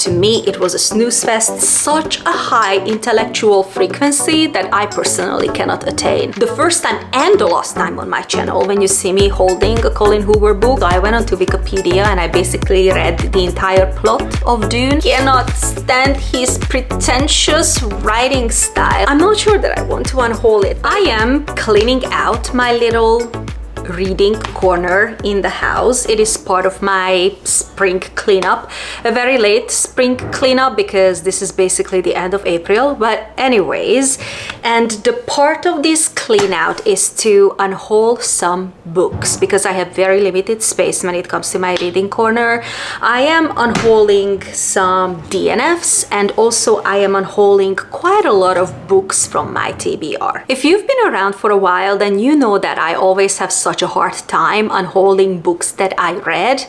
to me it was a snooze fest, such a high intellectual frequency that I personally cannot attain. The first time and the last time on my channel, when you see me holding a Colin Hoover book, I went onto Wikipedia and I basically read the entire plot of Dune. Cannot stand his pretentious writing style. I'm not sure that I want to unhaul it. I am cleaning out my little reading corner in the house. It is part of my spring cleanup, a very late spring cleanup because this is basically the end of April, but anyways, and the part of this clean out is to unhaul some books because I have very limited space when it comes to my reading corner. I am unhauling some DNFs and also I am unhauling quite a lot of books from my TBR. If you've been around for a while, then you know that I always have such a hard time unhauling books that I read.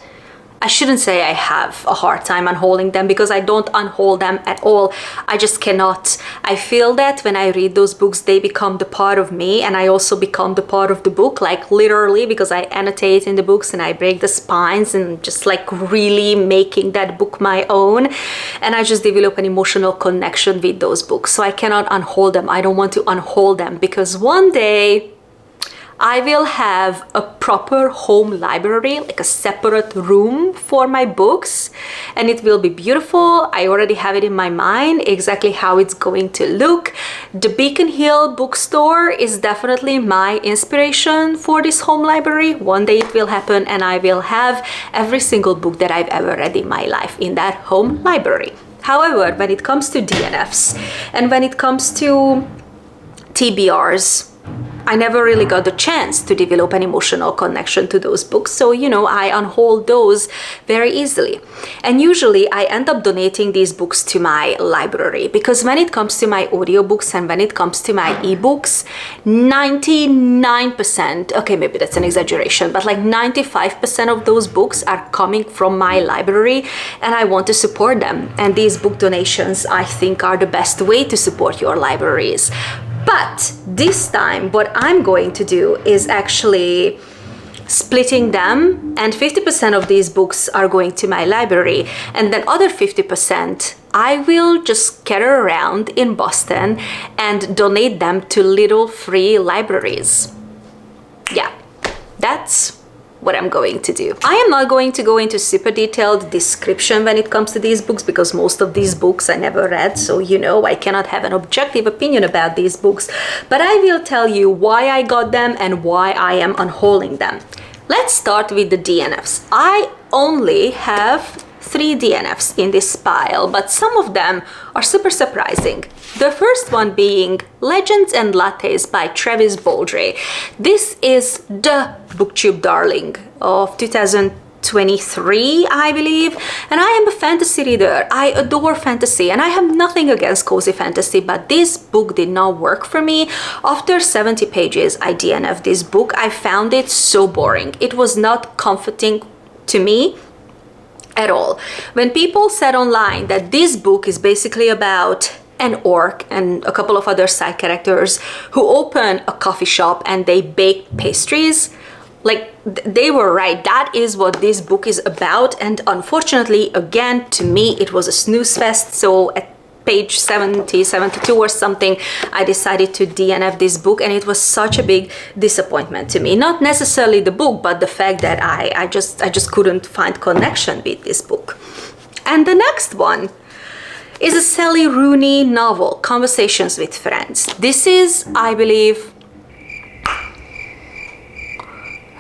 I shouldn't say I have a hard time unhauling them because I don't unhaul them at all. I just cannot. I feel that when I read those books, they become the part of me and I also become the part of the book, like literally, because I annotate in the books and I break the spines and just like really making that book my own. And I just develop an emotional connection with those books. So I cannot unhaul them. I don't want to unhaul them because one day I will have a proper home library, like a separate room for my books, and it will be beautiful. I already have it in my mind exactly how it's going to look. The Beacon Hill bookstore is definitely my inspiration for this home library. One day it will happen and I will have every single book that I've ever read in my life in that home library. However, when it comes to DNFs and when it comes to TBRs, I never really got the chance to develop an emotional connection to those books, so you know, I unhaul those very easily. And usually I end up donating these books to my library because when it comes to my audiobooks and when it comes to my ebooks, 99%, okay, maybe that's an exaggeration, but like 95% of those books are coming from my library and I want to support them. And these book donations, I think, are the best way to support your libraries. But this time, what I'm going to do is actually splitting them, and 50% of these books are going to my library, and then other 50% I will just scatter around in Boston and donate them to little free libraries. Yeah, that's what I'm going to do. I am not going to go into super detailed description when it comes to these books because most of these books I never read, so you know, I cannot have an objective opinion about these books, but I will tell you why I got them and why I am unhauling them. Let's start with the DNFs. I only have 3 DNFs in this pile, but some of them are super surprising. The first one being Legends and Lattes by Travis Baldree. This is the booktube darling of 2023, I believe, and I am a fantasy reader. I adore fantasy and I have nothing against cozy fantasy, but this book did not work for me. After 70 pages, I DNF'd this book. I found it so boring. It was not comforting to me at all. When people said online that this book is basically about an orc and a couple of other side characters who open a coffee shop and they bake pastries, like they were right. That is what this book is about, and unfortunately, again, to me it was a snooze fest. So at page 70, 72 or something, I decided to DNF this book, and it was such a big disappointment to me. Not necessarily the book, but the fact that I just couldn't find connection with this book. And the next one is a Sally Rooney novel, Conversations with Friends. This is, I believe,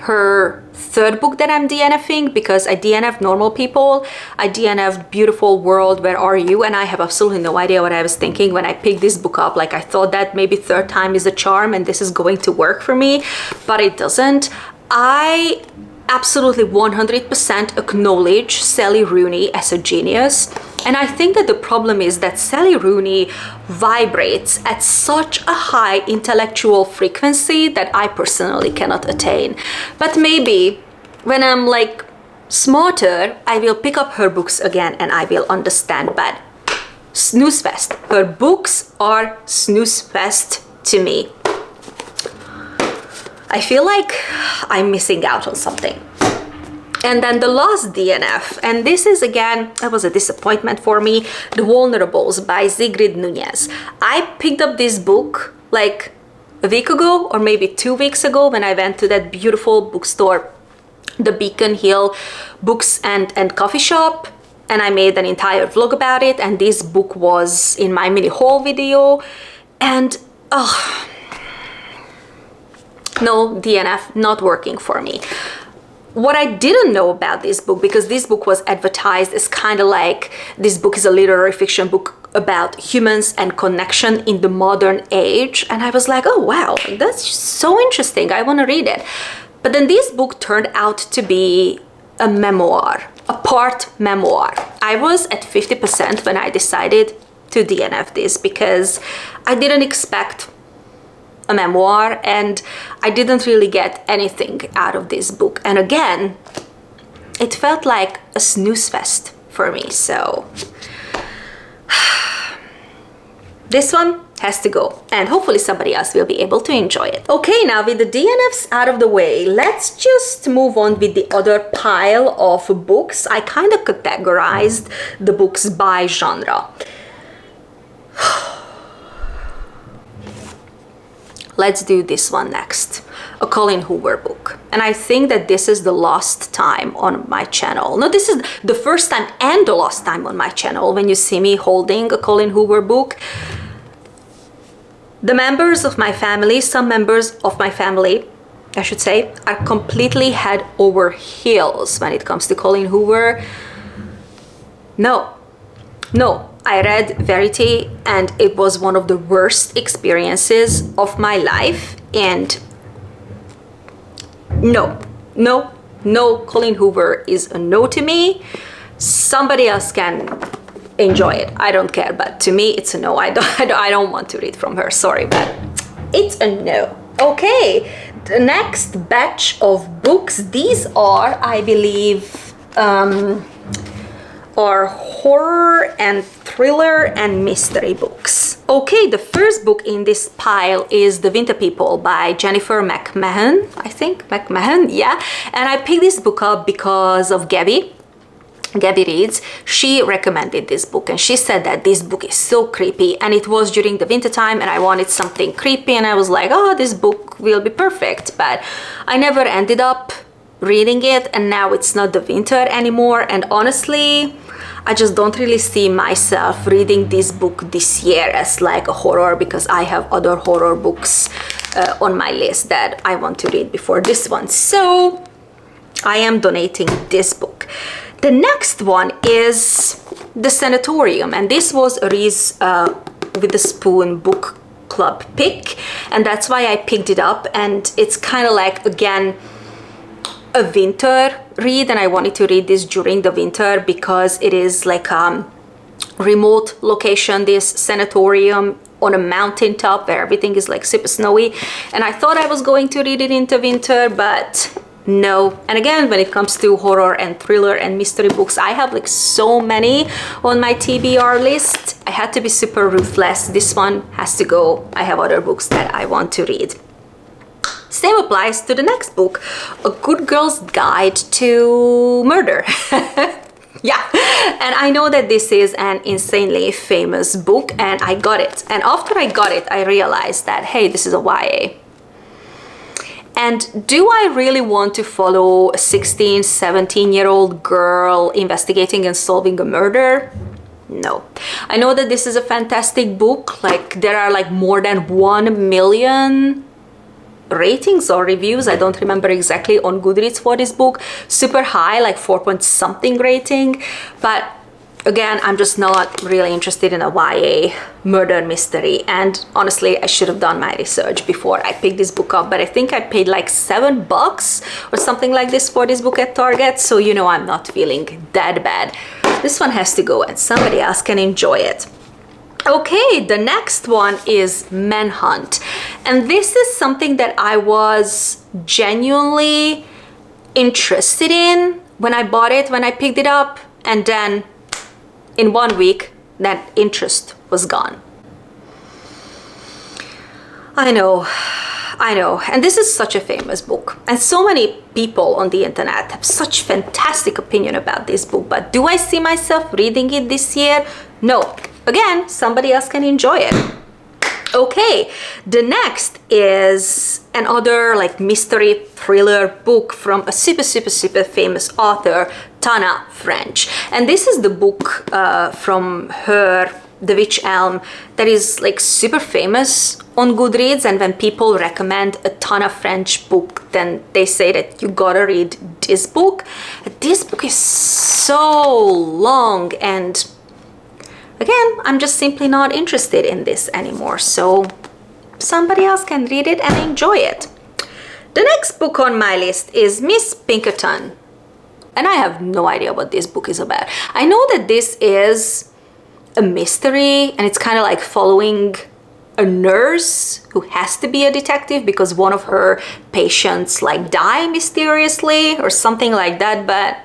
her third book that I'm DNFing because I DNF'd Normal People, I DNF'd Beautiful World, Where Are You? And I have absolutely no idea what I was thinking when I picked this book up. Like I thought that maybe third time is a charm and this is going to work for me, but it doesn't. I absolutely 100% acknowledge Sally Rooney as a genius. And I think that the problem is that Sally Rooney vibrates at such a high intellectual frequency that I personally cannot attain. But maybe when I'm like smarter, I will pick up her books again and I will understand. But snooze fest. Her books are snooze fest to me. I feel like I'm missing out on something. And then the last DNF, and this is again, it was a disappointment for me, TheVulnerables by Sigrid Nunez. I picked up this book like a week ago or maybe 2 weeks ago when I went to that beautiful bookstore, the Beacon Hill Books and Coffee Shop, and I made an entire vlog about it, and this book was in my mini haul video, and no, DNF, not working for me. What I didn't know about this book, because this book was advertised as kind of like, this book is a literary fiction book about humans and connection in the modern age, and I was like, oh wow, that's so interesting, I want to read it. But then this book turned out to be a memoir, a part memoir. I was at 50% when I decided to DNF this, because I didn't expect a memoir and I didn't really get anything out of this book. And again, it felt like a snooze fest for me. So this one has to go, and hopefully somebody else will be able to enjoy it. Okay, now with the DNFs out of the way, let's just move on with the other pile of books. I kind of categorized the books by genre. Let's do this one next, a Colleen Hoover book. And I think that this is the last time on my channel. No, this is the first time and the last time on my channel when you see me holding a Colleen Hoover book. The members of my family, some members of my family, I should say, are completely head over heels when it comes to Colleen Hoover. No, I read Verity and it was one of the worst experiences of my life, and no, Colleen Hoover is a no to me. Somebody else can enjoy it, I don't care, but to me it's a no. I don't want to read from her, sorry, but it's a no. Okay, the next batch of books, these are, I believe, are horror and thriller and mystery books. Okay, the first book in this pile is The Vint People by Jennifer McMahon, I think, McMahon, yeah. And I picked this book up because of Gabby Reads. She recommended this book and she said that this book is so creepy, and it was during the winter time and I wanted something creepy, and I was like, oh, this book will be perfect, but I never ended up reading it, and now it's not the winter anymore, and honestly I just don't really see myself reading this book this year as like a horror, because I have other horror books on my list that I want to read before this one, so I am donating this book. The next one is The Sanatorium, and this was a Reese with the Spoon book club pick, and that's why I picked it up, and it's kind of like, again, a winter read, and I wanted to read this during the winter because it is like a remote location, this sanatorium on a mountaintop where everything is like super snowy, and I thought I was going to read it into winter, but no. And again, when it comes to horror and thriller and mystery books, I have like so many on my TBR list. I had to be super ruthless. This one has to go. I have other books that I want to read. Same applies to the next book, A Good Girl's Guide to Murder. Yeah, and I know that this is an insanely famous book, and I got it. And after I got it, I realized that, hey, this is a YA. And do I really want to follow a 16, 17-year-old girl investigating and solving a murder? No. I know that this is a fantastic book. Like, there are like more than 1 million ratings or reviews, I don't remember exactly, on Goodreads for this book. Super high, like 4-point-something rating. But again, I'm just not really interested in a YA murder mystery, and honestly I should have done my research before I picked this book up, but I think I paid like $7 or something like this for this book at Target, so you know I'm not feeling that bad. This one has to go and somebody else can enjoy it. Okay, the next one is Menhunt, and this is something that I was genuinely interested in when I bought it, when I picked it up, and then in 1 week that interest was gone. I know I know, and this is such a famous book, and so many people on the internet have such fantastic opinion about this book, but do I see myself reading it this year? No. Again, somebody else can enjoy it. Okay, the next is another like mystery thriller book from a super famous author, Tana French. And this is the book from her, The Witch Elm, that is like super famous on Goodreads, and when people recommend a Tana French book, then they say that you gotta read this book. This book is so long, and again, I'm just simply not interested in this anymore, so somebody else can read it and enjoy it. The next book on my list is Miss Pinkerton, and I have no idea what this book is about. I know that this is a mystery, and it's kind of like following a nurse who has to be a detective because one of her patients like die mysteriously or something like that, but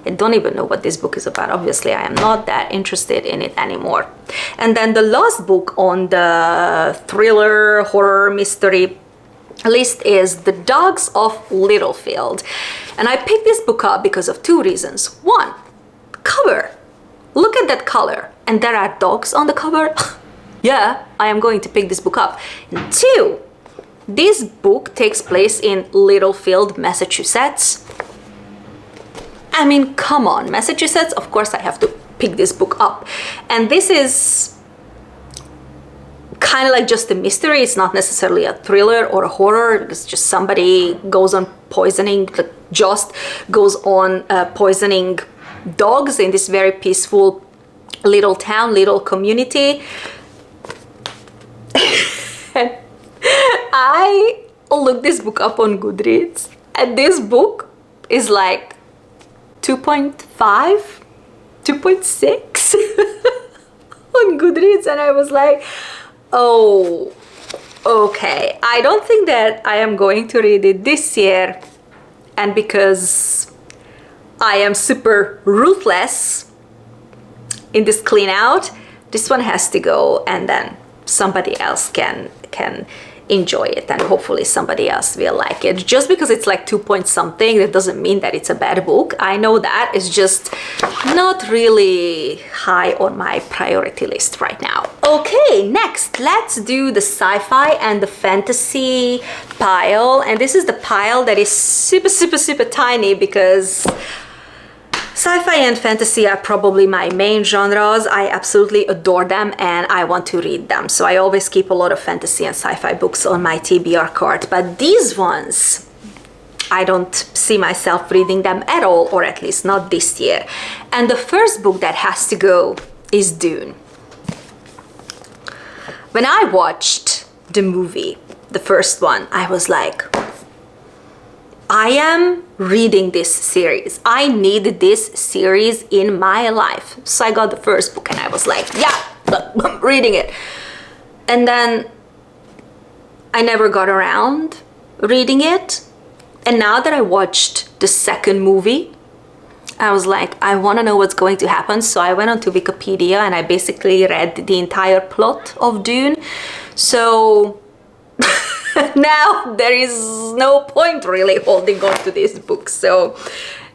I don't even know what this book is about. Obviously, I am not that interested in it anymore. And then the last book on the thriller, horror, mystery list is The Dogs of Littlefield. And I picked this book up because of two reasons. One, cover. Look at that color. And there are dogs on the cover. Yeah, I am going to pick this book up. And two, this book takes place in Littlefield, Massachusetts. I mean, come on, Massachusetts, of course I have to pick this book up. And this is kind of like just a mystery. It's not necessarily a thriller or a horror. It's just somebody goes on poisoning, poisoning dogs in this very peaceful little town, little community. I looked this book up on Goodreads, and this book is like 2.5, 2.6 on Goodreads, and I was like, oh, okay. I don't think that I am going to read it this year, and because I am super ruthless in this clean out, this one has to go, and then somebody else can enjoy it, and hopefully somebody else will like it. Just because it's like 2 point something, that doesn't mean that it's a bad book. I know that. It's just not really high on my priority list right now. Okay, next let's do the sci-fi and the fantasy pile, and this is the pile that is super tiny because sci-fi and fantasy are probably my main genres. I absolutely adore them and I want to read them. So I always keep a lot of fantasy and sci-fi books on my TBR cart. But these ones, I don't see myself reading them at all, or at least not this year. And the first book that has to go is Dune. When I watched the movie, the first one, I was like, I am reading this series. I need this series in my life. So I got the first book and I was like, yeah, I'm reading it. And then I never got around reading it. And now that I watched the second movie, I was like, I want to know what's going to happen. So I went onto Wikipedia and I basically read the entire plot of Dune. So now there is no point really holding on to this book, so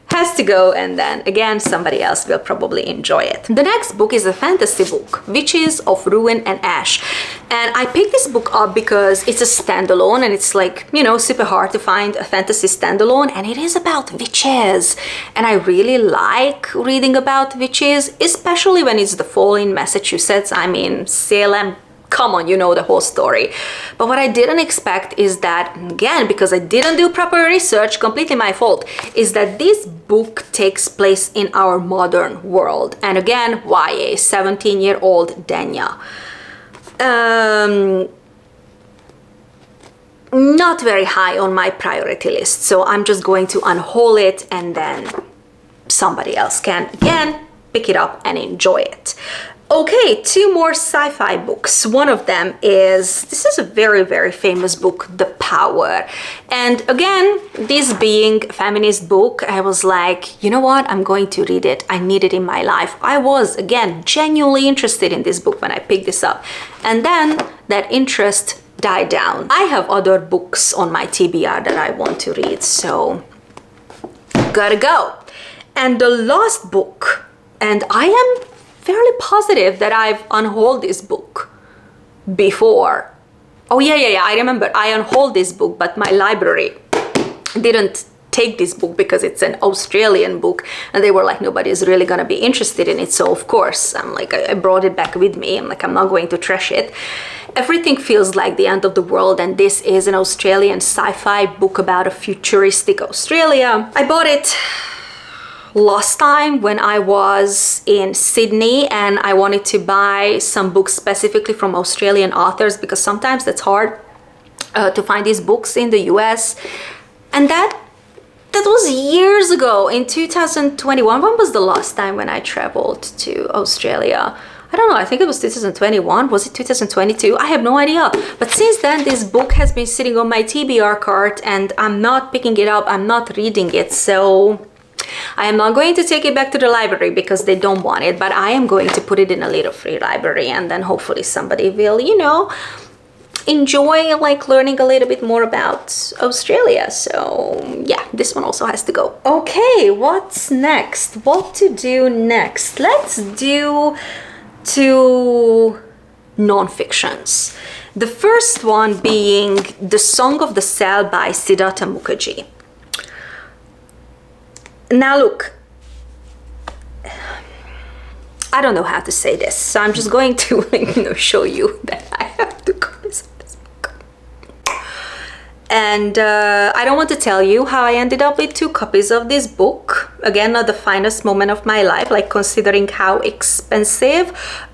has to go, and then again somebody else will probably enjoy it. The next book is a fantasy book, Witches of Ruin and Ash, and I picked this book up because it's a standalone, and it's like, you know, super hard to find a fantasy standalone, and it is about witches, and I really like reading about witches, especially when it's the fall in Massachusetts. I mean, Salem, come on, you know the whole story. But what I didn't expect is that, again, because I didn't do proper research, completely my fault, is that this book takes place in our modern world. And again, YA, 17-year-old Danya. Not very high on my priority list, so I'm just going to unhaul it, and then somebody else can, again, pick it up and enjoy it. Okay, two more sci-fi books. One of them is, this is a very famous book, The Power. And again, this being a feminist book, I was like, you know what, I'm going to read it. I need it in my life. I was, again, genuinely interested in this book when I picked this up. And then that interest died down. I have other books on my TBR that I want to read, so gotta go. And the last book, and I am fairly positive that I've unhauled this book before. Oh yeah, I remember I unhauled this book, but my library didn't take this book because it's an Australian book, and they were like, nobody's really gonna be interested in it. So of course, I'm like, I brought it back with me. I'm like, I'm not going to trash it. Everything feels like the end of the world, and this is an Australian sci-fi book about a futuristic Australia. I bought it last time when I was in Sydney, and I wanted to buy some books specifically from Australian authors because sometimes that's hard to find these books in the US. And that was years ago, in 2021. When was the last time when I traveled to Australia? I don't know, I think it was 2021. Was it 2022? I have no idea. But since then, this book has been sitting on my TBR cart, and I'm not picking it up, I'm not reading it. So I am not going to take it back to the library because they don't want it, but I am going to put it in a little free library, and then hopefully somebody will, you know, enjoy like learning a little bit more about Australia. So yeah, this one also has to go. Okay, what's next? What to do next? Let's do 2 non-fictions. The first one being The Song of the Cell by Siddhartha Mukherjee. Now look, I don't know how to say this, so I'm just going to like, you know, show you that I have 2 copies of this book. And I don't want to tell you how I ended up with 2 copies of this book. Again, not the finest moment of my life, like considering how expensive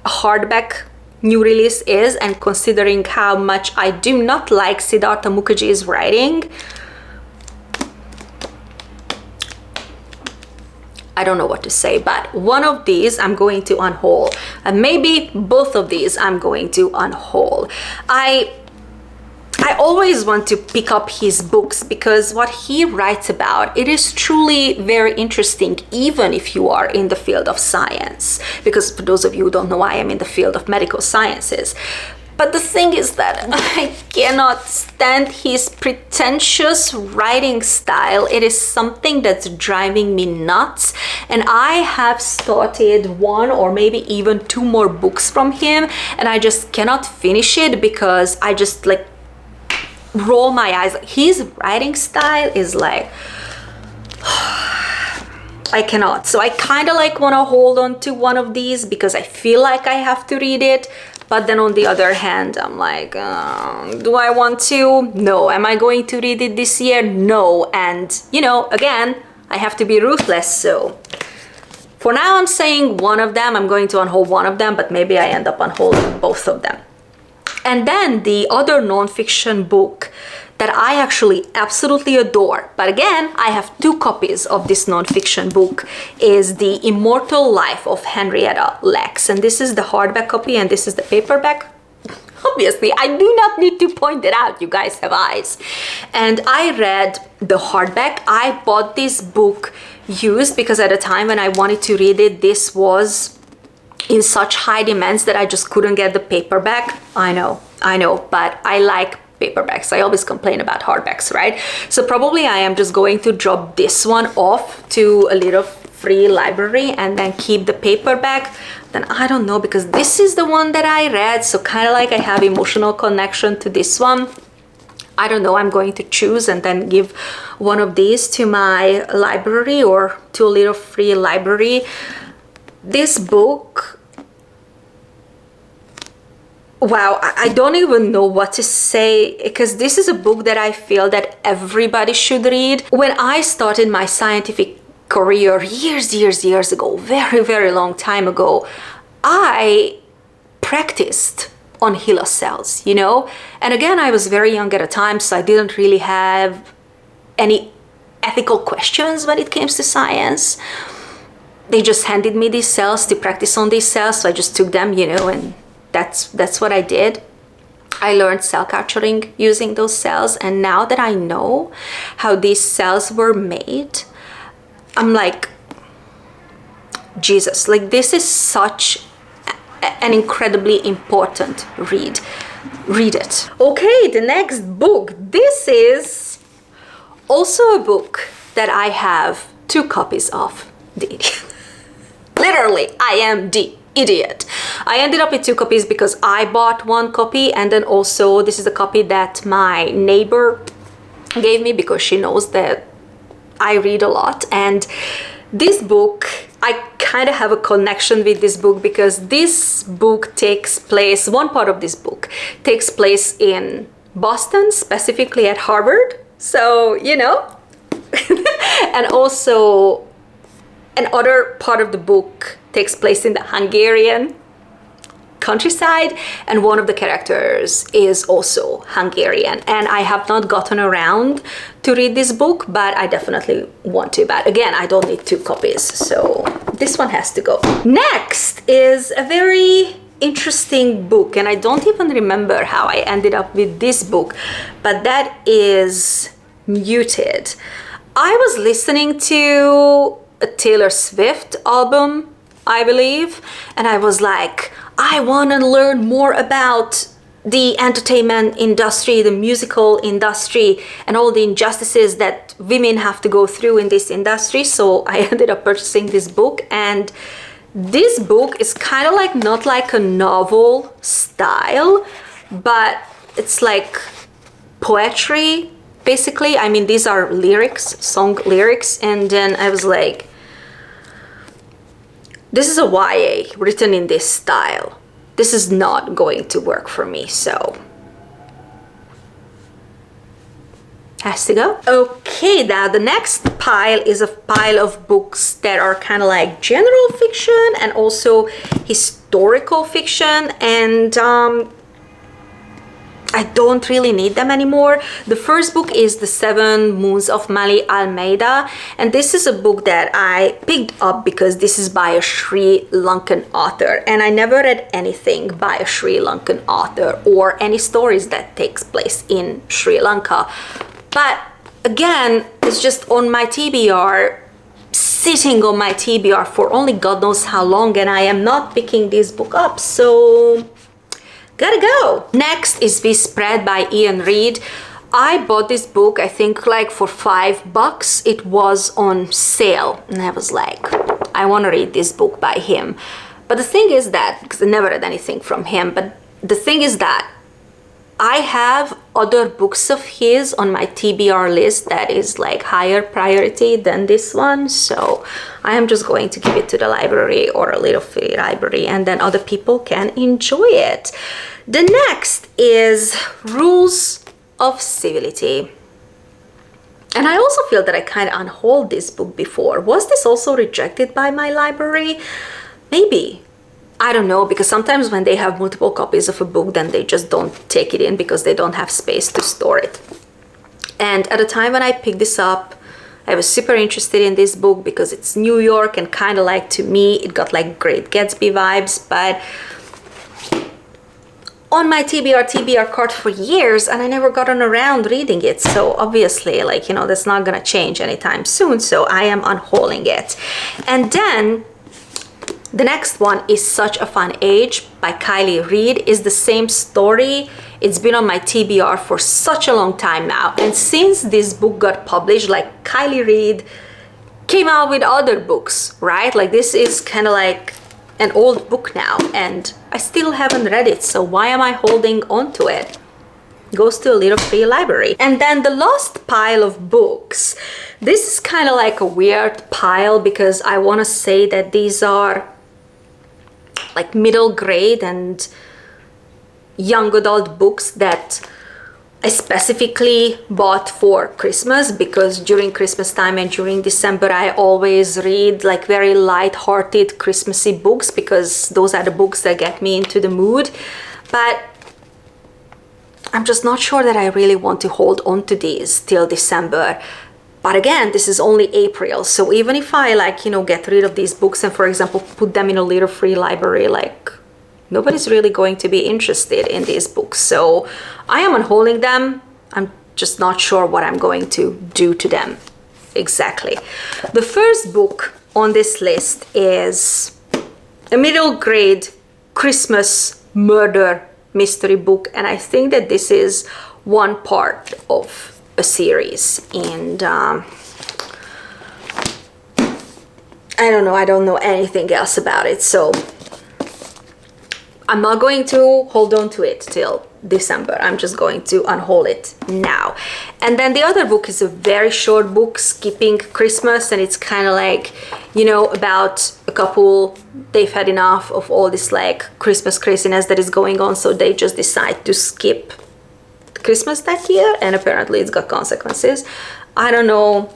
a hardback new release is, and considering how much I do not like Siddhartha Mukherjee's writing. I don't know what to say, but one of these I'm going to unhaul, and maybe both of these I'm going to unhaul. I always want to pick up his books because what he writes about, it is truly very interesting, even if you are in the field of science. Because for those of you who don't know, I am in the field of medical sciences. But the thing is that I cannot stand his pretentious writing style. It is something that's driving me nuts. And I have started 1 or maybe even 2 more books from him, and I just cannot finish it because I just like roll my eyes. His writing style is like, I cannot. So I kind of like want to hold on to one of these because I feel like I have to read it. But then on the other hand, I'm like, do I want to? No. Am I going to read it this year? No. And, you know, again, I have to be ruthless. So for now, I'm saying one of them. I'm going to unhaul one of them, but maybe I end up unhauling both of them. And then the other nonfiction book that I actually absolutely adore, but again, I have 2 copies of this nonfiction book, is The Immortal Life of Henrietta Lacks. And this is the hardback copy, and this is the paperback. Obviously, I do not need to point it out, you guys have eyes. And I read the hardback. I bought this book used because at the time when I wanted to read it, this was in such high demands that I just couldn't get the paperback. I know, but I like paperbacks. I always complain about hardbacks, right? So probably I am just going to drop this one off to a little free library and then keep the paperback. Then I don't know, because this is the one that I read, so kind of like I have emotional connection to this one. I don't know, I'm going to choose and then give one of these to my library or to a little free library. This book, wow, I don't even know what to say, because this is a book that I feel that everybody should read. When I started my scientific career years ago, very long time ago, I practiced on HeLa cells, you know? And again, I was very young at the time, so I didn't really have any ethical questions when it came to science. They just handed me these cells to practice on these cells, so I just took them, you know, and that's what I did. I learned cell culturing using those cells, and now that I know how these cells were made, I'm like, Jesus, like this is such an incredibly important read. read it. Okay, the next book. This is also a book that I have 2 copies of. The Idiot. Literally, I am the idiot. I ended up with 2 copies because I bought 1 copy, and then also this is a copy that my neighbor gave me because she knows that I read a lot. And this book, I kind of have a connection with this book because this book takes place, one part of this book takes place in Boston, specifically at Harvard. So, you know, and also another part of the book takes place in the Hungarian countryside, and one of the characters is also Hungarian. And I have not gotten around to read this book, but I definitely want to. But again, I don't need 2 copies, so this one has to go. Next is a very interesting book, and I don't even remember how I ended up with this book, but that is Muted. I was listening to a Taylor Swift album, I believe, and I was like, I want to learn more about the entertainment industry, the musical industry, and all the injustices that women have to go through in this industry. So I ended up purchasing this book, and this book is kind of like, not like a novel style, but it's like poetry, basically. I mean, these are lyrics, song lyrics, and then I was like, this is a YA written in this style. This is not going to work for me, so has to go. Okay, now the next pile is a pile of books that are kind of like general fiction and also historical fiction, and I don't really need them anymore. The first book is The 7 Moons of Mali Almeida, and this is a book that I picked up because this is by a Sri Lankan author, and I never read anything by a Sri Lankan author or any stories that takes place in Sri Lanka. But again, it's just on my TBR, sitting on my TBR for only God knows how long, and I am not picking this book up, so gotta go. Next is We Spread by Ian Reid. I bought this book, I think like for $5. It was on sale, and I was like, I want to read this book by him. But the thing is that, because I never read anything from him, but the thing is that I have other books of his on my TBR list that is like higher priority than this one, so I am just going to give it to the library or a little free library, and then other people can enjoy it. The next is Rules of Civility. And I also feel that I kind of unhauled this book before. Was this also rejected by my library? Maybe. I don't know, because sometimes when they have multiple copies of a book, then they just don't take it in because they don't have space to store it. And at the time when I picked this up, I was super interested in this book because it's New York, and kind of like, to me, it got like Great Gatsby vibes, but on my TBR card for years, and I never gotten around reading it. So obviously, like, you know, that's not gonna change anytime soon, so I am unhauling it. And then the next one is Such a Fun Age by Kylie Reid. Is the same story. It's been on my TBR for such a long time now, and since this book got published, like, Kylie Reid came out with other books, right? Like, this is kind of like an old book now, and I still haven't read it, so why am I holding on to it? Goes to a little free library. And then the last pile of books, this is kind of like a weird pile because I want to say that these are like middle grade and young adult books that I specifically bought for Christmas, because during Christmas time and during December I always read like very light-hearted Christmassy books, because those are the books that get me into the mood. But I'm just not sure that I really want to hold on to these till December. But again, this is only April, so even if I, like, you know, get rid of these books and, for example, put them in a little free library, like, nobody's really going to be interested in these books. So I am unhauling them. I'm just not sure what I'm going to do to them exactly. The first book on this list is a middle grade Christmas murder mystery book, and I think that this is one part of a series. And I don't know anything else about it, so I'm not going to hold on to it till December. I'm just going to unhaul it now. And then the other book is a very short book, skipping Christmas, and it's kind of like, you know, about a couple, they've had enough of all this like Christmas craziness that is going on, so they just decide to skip Christmas that year, and apparently it's got consequences. I don't know.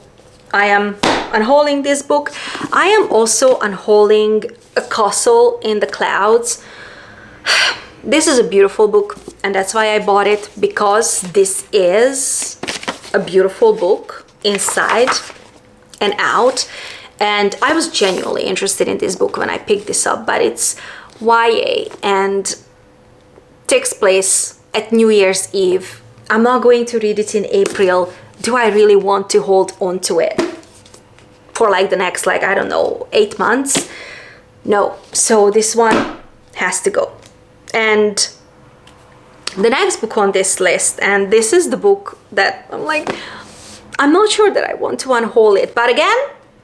I am unhauling this book. I am also unhauling A Castle in the Clouds. This is a beautiful book, and that's why I bought it, because this is a beautiful book inside and out. And I was genuinely interested in this book when I picked this up, but it's YA and takes place at New Year's Eve. I'm not going to read it in April. Do I really want to hold on to it for like the next, like, I don't know, 8 months? No. So this one has to go. And the next book on this list, and this is the book that I'm like, I'm not sure that I want to unhaul it, but again,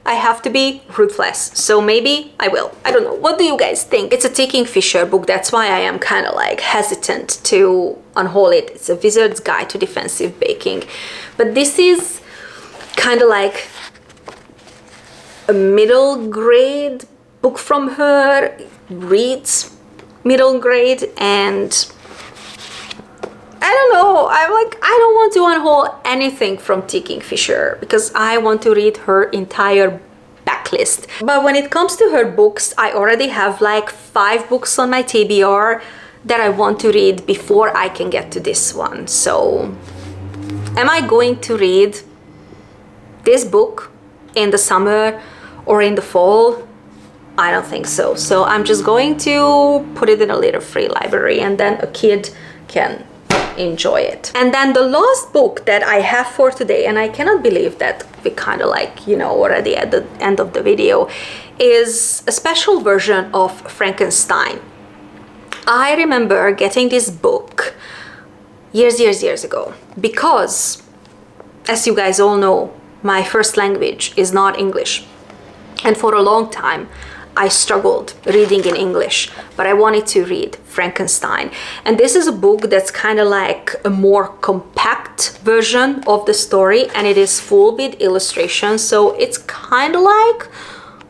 I have to be ruthless, so maybe I will. I don't know. What do you guys think? It's a Ticking Fisher book, that's why I am kind of like hesitant to unhaul it. It's a Wizard's Guide to Defensive Baking, but this is kind of like a middle grade book from her. Reads middle grade, and I don't know, I'm like, I don't want to unhaul anything from Ticking Fisher because I want to read her entire backlist. But when it comes to her books, I already have like 5 books on my TBR that I want to read before I can get to this one. So am I going to read this book in the summer or in the fall? I don't think so. So I'm just going to put it in a little free library, and then a kid can enjoy it. And then the last book that I have for today, and I cannot believe that we kind of like, you know, already at the end of the video, is a special version of Frankenstein. I remember getting this book years ago because, as you guys all know, my first language is not English. And for a long time, I struggled reading in English, but I wanted to read Frankenstein. And this is a book that's kind of like a more compact version of the story, and it is full with illustrations. So it's kind of like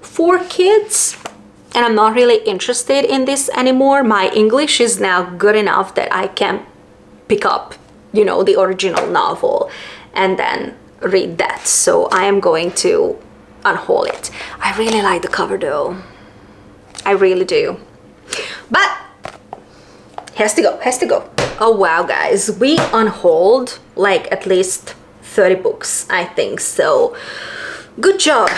for kids. And I'm not really interested in this anymore. My English is now good enough that I can pick up, you know, the original novel and then read that. So I am going to unhaul it. I really like the cover though. I really do. But has to go. Oh wow, guys, we unhauled like at least 30 books, I think. So good job.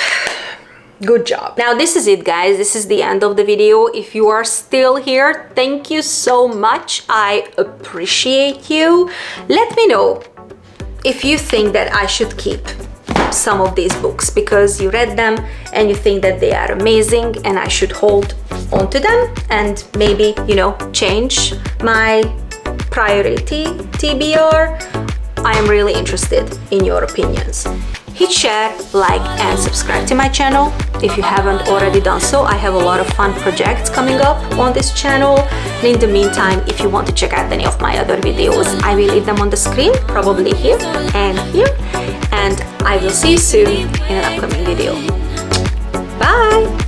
Good job. Now this is it, guys. This is the end of the video. If you are still here, thank you so much. I appreciate you. Let me know if you think that I should keep some of these books because you read them and you think that they are amazing and I should hold on to them and maybe, you know, change my priority TBR. I am really interested in your opinions. Hit share, like, and subscribe to my channel if you haven't already done so. I have a lot of fun projects coming up on this channel. And in the meantime, if you want to check out any of my other videos, I will leave them on the screen, probably here and here. And I will see you soon in an upcoming video. Bye!